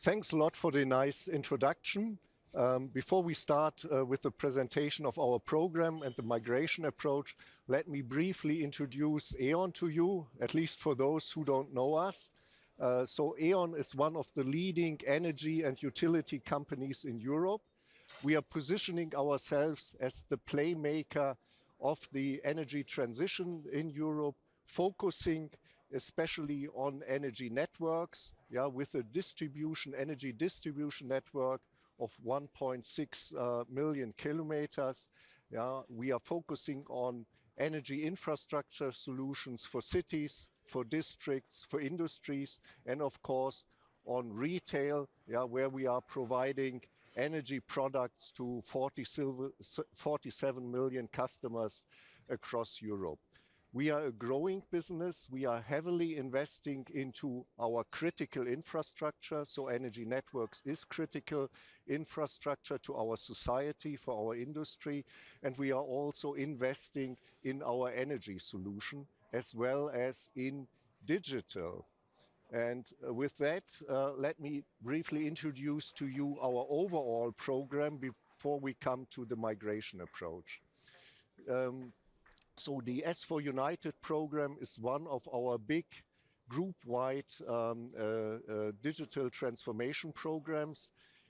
Thanks a lot for the nice introduction. Before we start with the presentation of our program and the migration approach, let me briefly introduce E.ON to you, at least for those who don't know us. E.ON is one of the leading energy and utility companies in Europe. We are positioning ourselves as the playmaker of the energy transition in Europe, focusing especially on energy networks, with a energy distribution network of 1.6 million kilometers. We are focusing on energy infrastructure solutions for cities, for districts, for industries, and of course on retail, where we are providing energy products to 47 million customers across Europe. We are a growing business. We are heavily investing into our critical infrastructure. So energy networks is critical infrastructure to our society, for our industry. And we are also investing in our energy solution as well as in digital. And with that, let me briefly introduce to you our overall program before we come to the migration approach. So the S4 United program is one of our big group-wide digital transformation programs.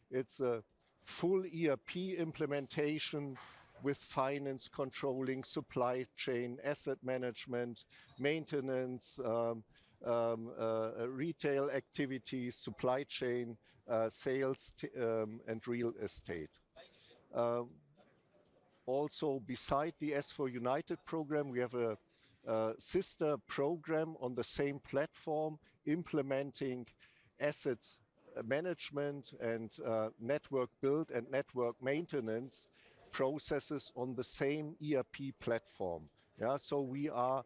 It's a full ERP implementation with finance, controlling, supply chain, asset management, maintenance, retail activities, supply chain, sales, and real estate. Also, beside the S4 United program, we have a sister program on the same platform, implementing asset management and network build and network maintenance processes on the same ERP platform. So we are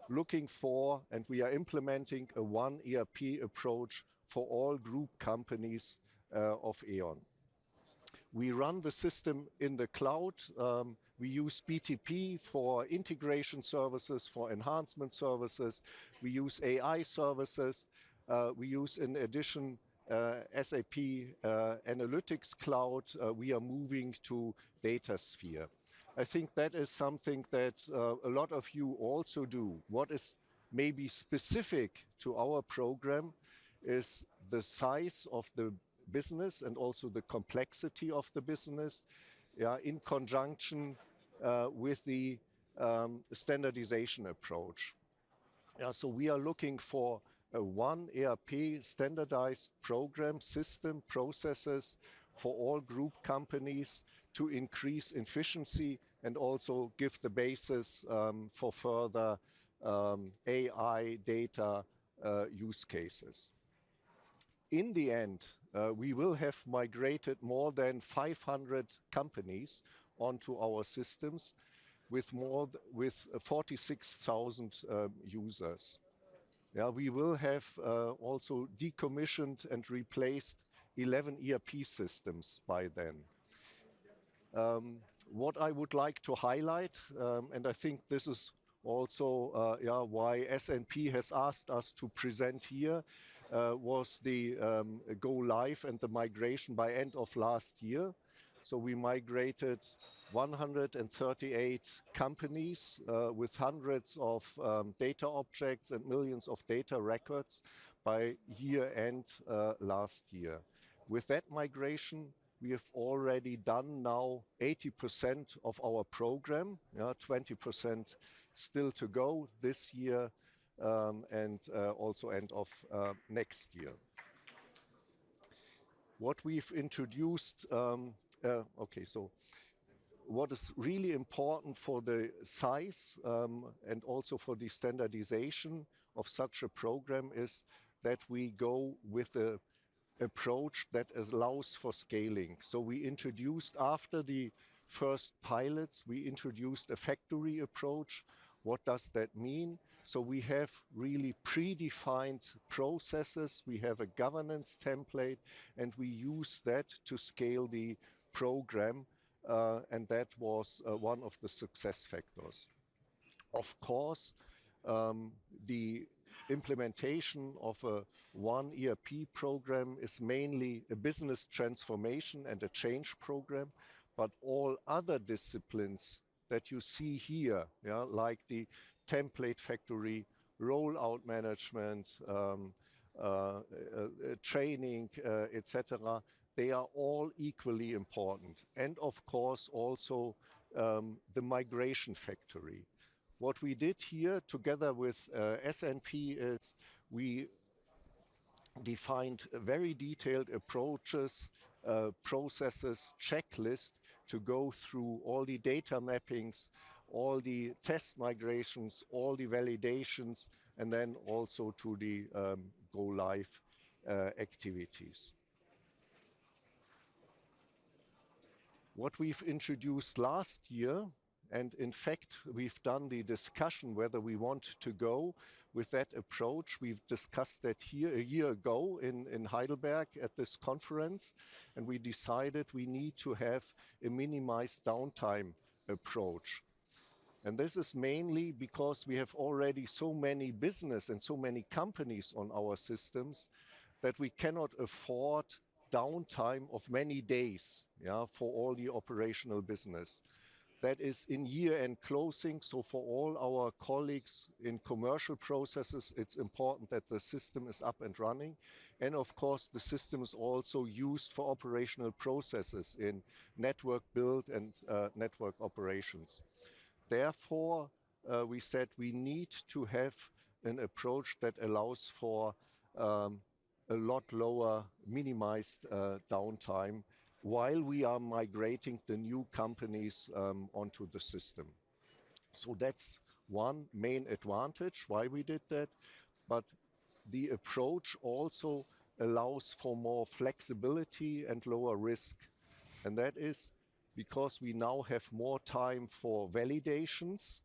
looking for and we are implementing a one ERP approach for all group companies of E.ON. We run the system in the cloud. We use BTP for integration services, for enhancement services. We use AI services. We use, in addition, SAP Analytics Cloud. We are moving to DataSphere. I think that is something that a lot of you also do. What is maybe specific to our program is the size of the business and also the complexity of the business, in conjunction with the standardization approach. So we are looking for a one ERP standardized program system processes for all group companies to increase efficiency and also give the basis for further AI data use cases. In the end, we will have migrated more than 500 companies onto our systems with 46,000 users. We will have also decommissioned and replaced 11 ERP systems by then. What I would like to highlight, and I think this is also why S&P has asked us to present here, was the go live and the migration by end of last year. So we migrated 138 companies with hundreds of data objects and millions of data records by year end last year. With that migration, we have already done now 80% of our program, 20% still to go this year, and also end of next year. What we've introduced, so what is really important for the size and also for the standardization of such a program is that we go with an approach that allows for scaling. So we introduced, after the first pilots, we introduced a factory approach. What does that mean? So we have really predefined processes, we have a governance template, and we use that to scale the program, and that was one of the success factors. Of course, the implementation of a one ERP program is mainly a business transformation and a change program, but all other disciplines that you see here, yeah, like the template factory, rollout management, training, etc., they are all equally important. And of course also the migration factory. What we did here together with SNP is we defined very detailed approaches, processes, checklist to go through all the data mappings, all the test migrations, all the validations, and then also to the go live activities. What we've introduced last year, and in fact, we've done the discussion whether we want to go with that approach. We've discussed that here a year ago in Heidelberg at this conference, and we decided we need to have a minimized downtime approach. And this is mainly because we have already so many business and so many companies on our systems that we cannot afford downtime of many days, yeah, for all the operational business. That is in year-end closing, so for all our colleagues in commercial processes, it's important that the system is up and running. And of course, the system is also used for operational processes in network build and network operations. Therefore, we said we need to have an approach that allows for a lot lower minimized downtime while we are migrating the new companies onto the system. So that's one main advantage why we did that, but the approach also allows for more flexibility and lower risk. And that is because we now have more time for validations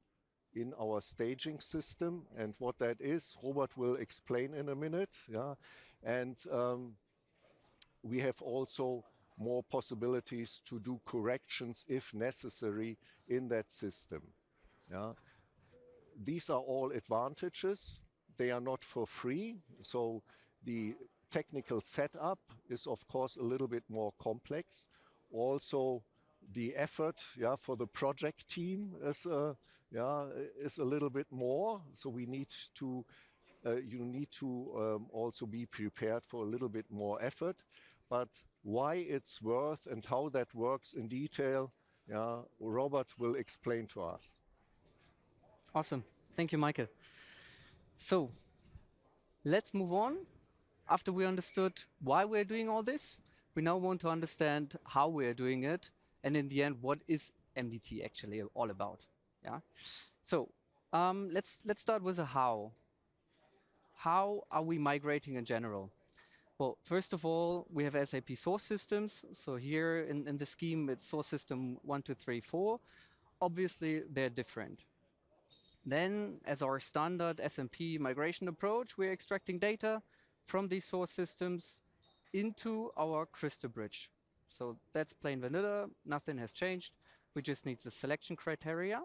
in our staging system, and what that is, Robert will explain in a minute. Yeah? And we have also more possibilities to do corrections if necessary in that system. Yeah? These are all advantages. They are not for free, so the technical setup is of course a little bit more complex. Also, the effort, yeah, for the project team is a little bit more. So we need to, you need to also be prepared for a little bit more effort. But why it's worth and how that works in detail, yeah, Robert will explain to us. Awesome. Thank you, Michael. So let's move on. After we understood why we're doing all this, we now want to understand how we're doing it, and in the end, what is MDT actually all about? Yeah. So let's start with a how. How are we migrating in general? Well, first of all, we have SAP source systems. So here in the scheme, it's source system 1, 2, 3, 4. Obviously, they're different. Then, as our standard SMP migration approach, we're extracting data from these source systems into our Crystal Bridge. So that's plain vanilla, nothing has changed. We just need the selection criteria.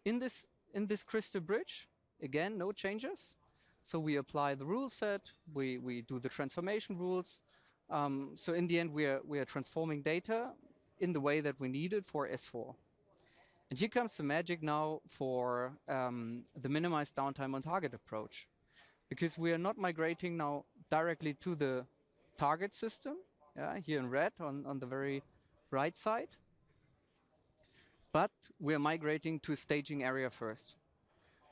In this Crystal Bridge, again, no changes. So we apply the rule set, we do the transformation rules. So in the end, we are transforming data in the way that we need it for S4. And here comes the magic now for the minimized downtime on target approach. Because we are not migrating now directly to the target system, yeah, here in red on the very right side, but we are migrating to a staging area first.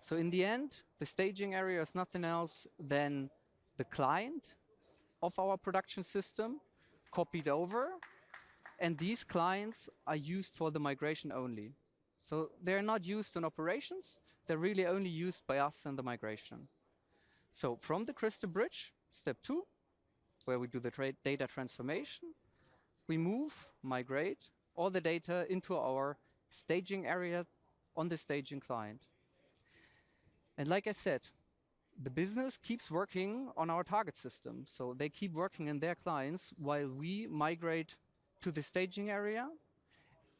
So in the end, the staging area is nothing else than the client of our production system copied over, and these clients are used for the migration only. So they're not used in operations, they're really only used by us in the migration. So from the Crystal Bridge, step 2, where we do the data transformation, we migrate all the data into our staging area on the staging client. And like I said, the business keeps working on our target system. So they keep working in their clients while we migrate to the staging area.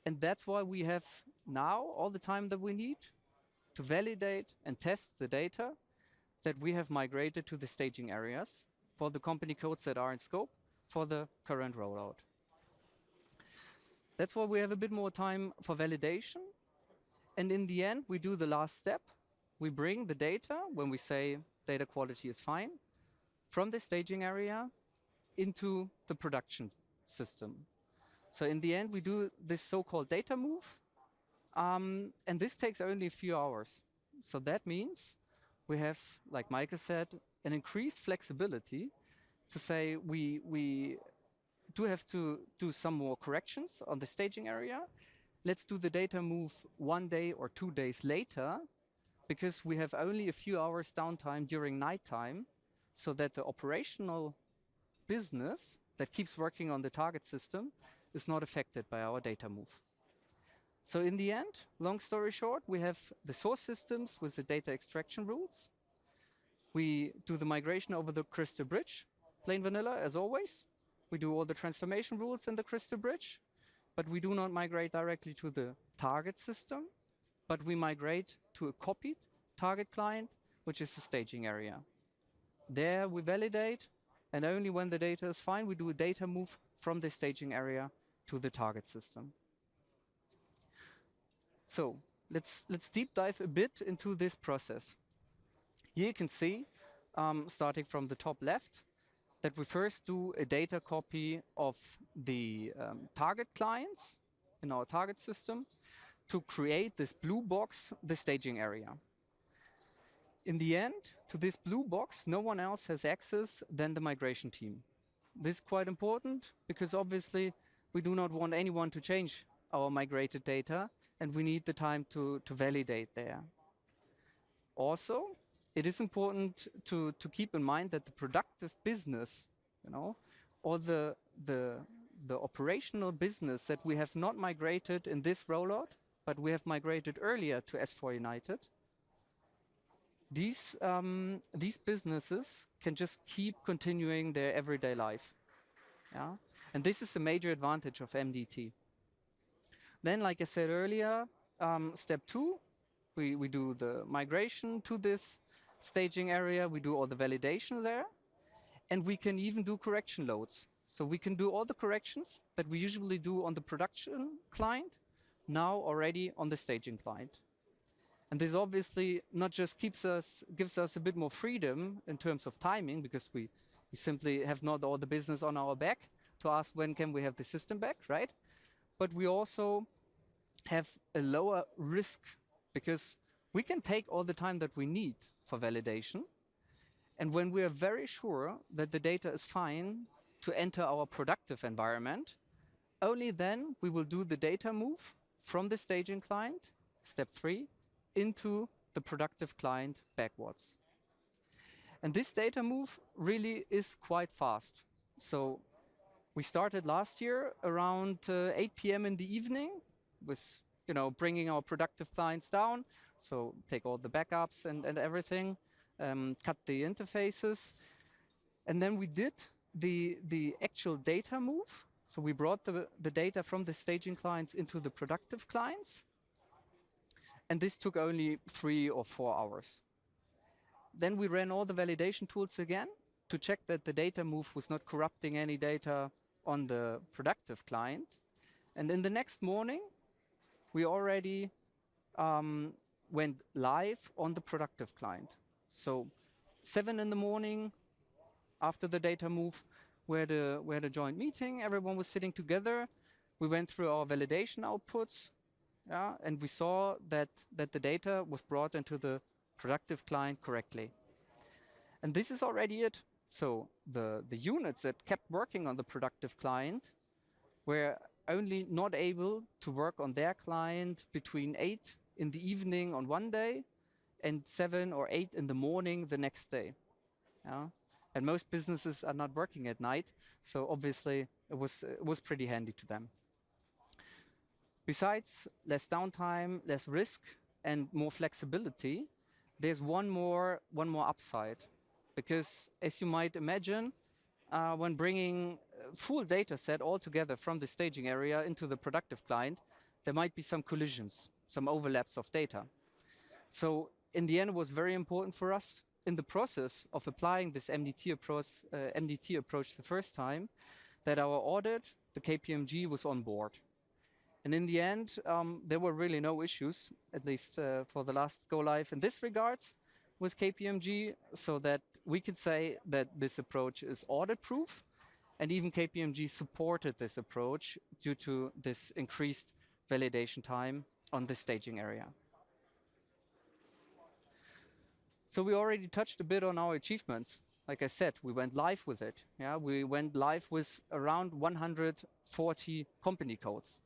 And that's why we have now all the time that we need to validate and test the data that we have migrated to the staging areas for the company codes that are in scope for the current rollout. That's why we have a bit more time for validation. And in the end, we do the last step. We bring the data, when we say data quality is fine, from the staging area into the production system. So in the end, we do this so-called data move, and this takes only a few hours. So that means we have, like Michael said, an increased flexibility to say we do have to do some more corrections on the staging area. Let's do the data move 1 day or 2 days later, because we have only a few hours downtime during nighttime, so that the operational business that keeps working on the target system is not affected by our data move. So in the end, long story short, we have the source systems with the data extraction rules. We do the migration over the Crystal Bridge, plain vanilla as always. We do all the transformation rules in the Crystal Bridge, but we do not migrate directly to the target system, but we migrate to a copied target client, which is the staging area. There we validate, and only when the data is fine, we do a data move from the staging area to the target system. So let's deep dive a bit into this process. Here you can see, starting from the top left, that we first do a data copy of the target clients in our target system to create this blue box, the staging area. In the end, to this blue box, no one else has access than the migration team. This is quite important because obviously we do not want anyone to change our migrated data, and we need the time to validate there. Also, it is important to keep in mind that the productive business, or the operational business that we have not migrated in this rollout, but we have migrated earlier to S4 United, these businesses can just keep continuing their everyday life. Yeah? And this is a major advantage of MDT. Then, like I said earlier, step 2, we do the migration to this staging area, we do all the validation there, and we can even do correction loads. So we can do all the corrections that we usually do on the production client, now already on the staging client. And this obviously not just gives us a bit more freedom in terms of timing, because we simply have not all the business on our back to ask when can we have the system back, right? But we also have a lower risk, because we can take all the time that we need for validation. And when we are very sure that the data is fine to enter our productive environment, only then we will do the data move from the staging client, step 3, into the productive client backwards. And this data move really is quite fast. So we started last year around 8 p.m. in the evening with bringing our productive clients down. So take all the backups and everything, cut the interfaces. And then we did the actual data move. So we brought the data from the staging clients into the productive clients. And this took only 3 or 4 hours. Then we ran all the validation tools again to check that the data move was not corrupting any data on the productive client. And in the next morning, we already went live on the productive client. So 7 in the morning, after the data move, we had a joint meeting. Everyone was sitting together. We went through our validation outputs, and we saw that the data was brought into the productive client correctly. And this is already it. So the units that kept working on the productive client were only not able to work on their client between 8 in the evening on one day and 7 or 8 in the morning the next day. And most businesses are not working at night, so obviously it was pretty handy to them. Besides less downtime, less risk, and more flexibility, there's one more upside. Because as you might imagine, when bringing a full data set all together from the staging area into the productive client, there might be some collisions, some overlaps of data. So in the end, it was very important for us in the process of applying this MDT approach the first time that our audit, the KPMG, was on board. And in the end, there were really no issues, at least for the last go live in this regards with KPMG, so that we could say that this approach is audit proof. And even KPMG supported this approach due to this increased validation time on the staging area. So we already touched a bit on our achievements. Like I said, we went live with it. Yeah, we went live with around 140 company codes.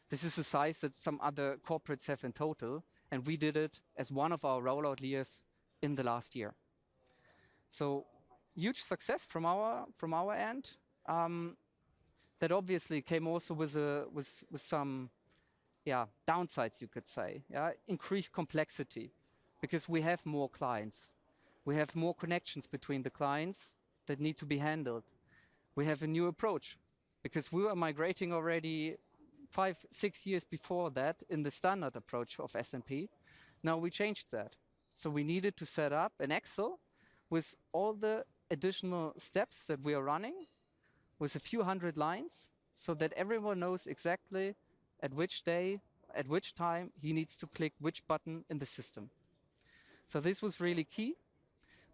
This is the size that some other corporates have in total, and we did it as one of our rollout years in the last year. So huge success from our end. That obviously came also with some downsides, you could say. Increased complexity, because we have more clients. We have more connections between the clients that need to be handled. We have a new approach, because we were migrating already 5-6 years before that in the standard approach of S&P. Now we changed that. So we needed to set up an Excel with all the additional steps that we are running, with a few hundred lines, so that everyone knows exactly at which day, at which time he needs to click which button in the system. So this was really key.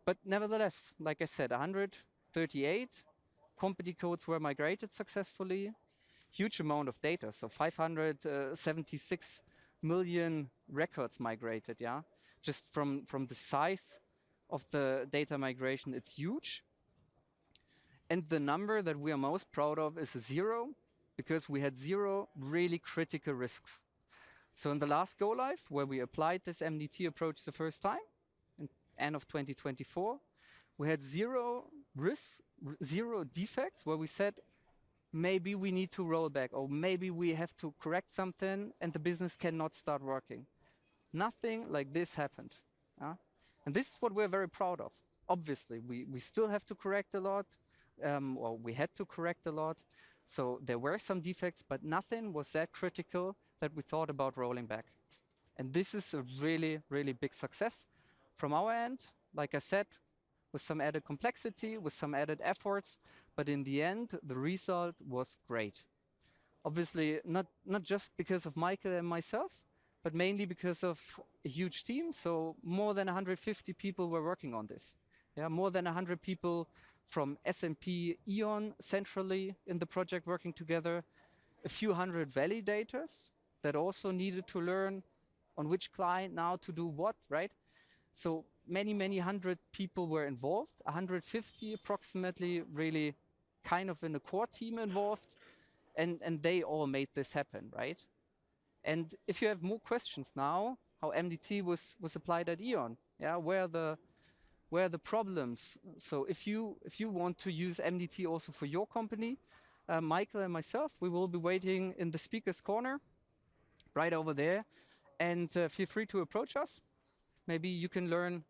But nevertheless, like I said, 138 company codes were migrated successfully. Huge amount of data, so 576 million records migrated, Just from the size of the data migration, it's huge. And the number that we are most proud of is 0, because we had 0 really critical risks. So in the last go live, where we applied this MDT approach the first time, in end of 2024, we had 0 risks, 0 defects, where we said, maybe we need to roll back, or maybe we have to correct something and the business cannot start working. Nothing like this happened. And this is what we're very proud of. Obviously, we still have to correct a lot, or we had to correct a lot. So there were some defects, but nothing was that critical that we thought about rolling back. And this is a really, really big success from our end. Like I said, with some added complexity, with some added efforts, but in the end, the result was great. Obviously, not just because of Michael and myself, but mainly because of a huge team. So more than 150 people were working on this. More than 100 people from SAP E.ON centrally in the project working together, a few hundred validators that also needed to learn on which client now to do what, right? So many hundred people were involved, 150 approximately, really kind of in a core team involved, and they all made this happen, right? And if you have more questions now, how MDT was applied at E.ON, where are the problems? So if you want to use MDT also for your company, Michael and myself, we will be waiting in the speaker's corner, right over there, and feel free to approach us. Maybe you can learn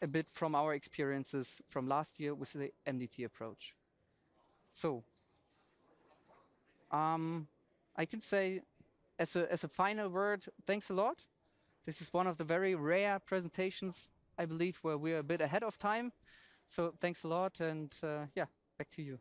a bit from our experiences from last year with the MDT approach. So I can say, as a final word, thanks a lot. This is one of the very rare presentations, I believe, where we're a bit ahead of time. So thanks a lot, and back to you.